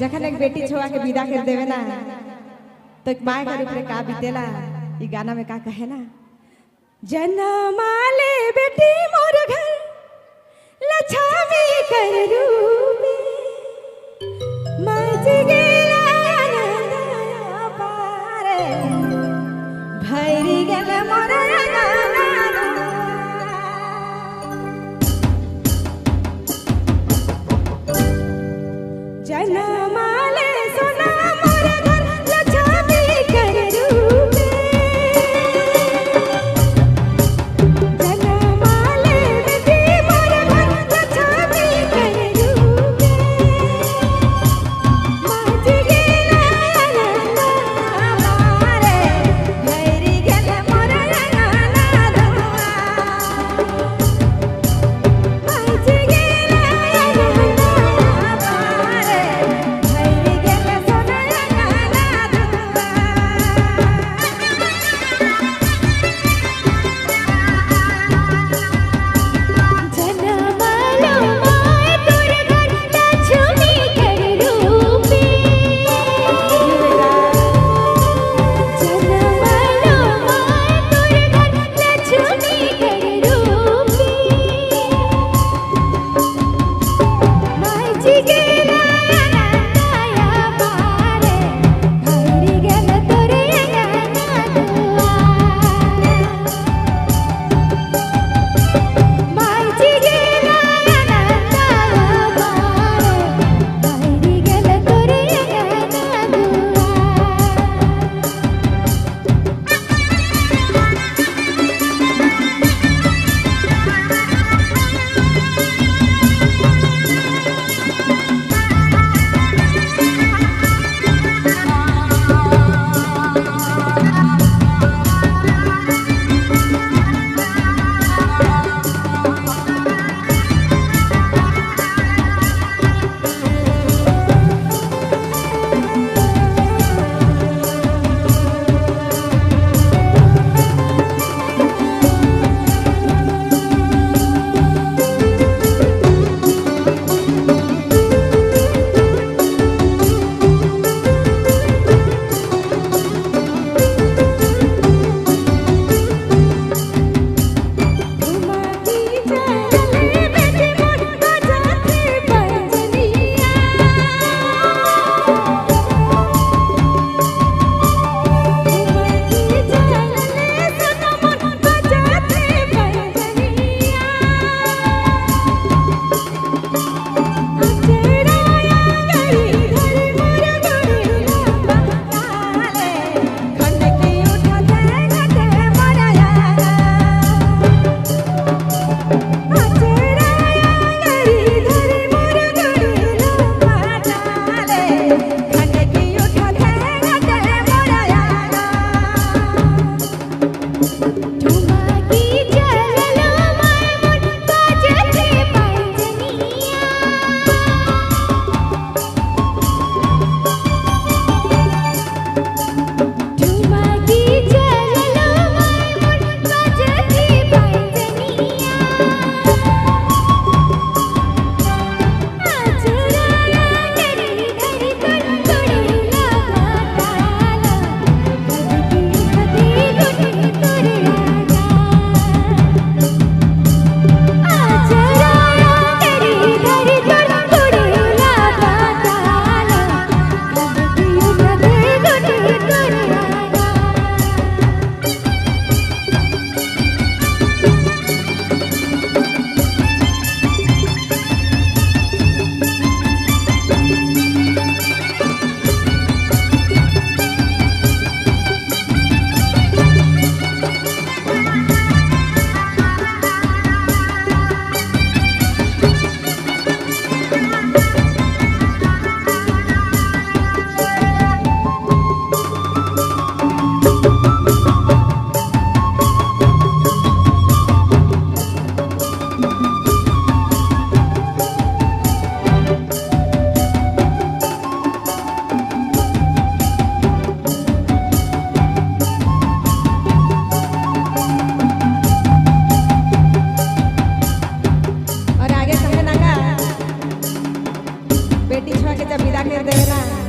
जखन एक बेटी छोआ के विदा कर देवे ना तो एक माँ के ऊपर का बीतेला। ये गाना में का कहे ना, जन्माले बेटी मोर घर लछमी कर रूपे मज गेला नया पारे भैरी गेल मोर जन्माले सोना मोर घर लछमी कर रूपे जन्माले बेटी मोर घर लछमी कर रूपे मज गेला नंदा मारे भैरी गेल मोर नंदा मज गेला नंदा मारे कर देवे ना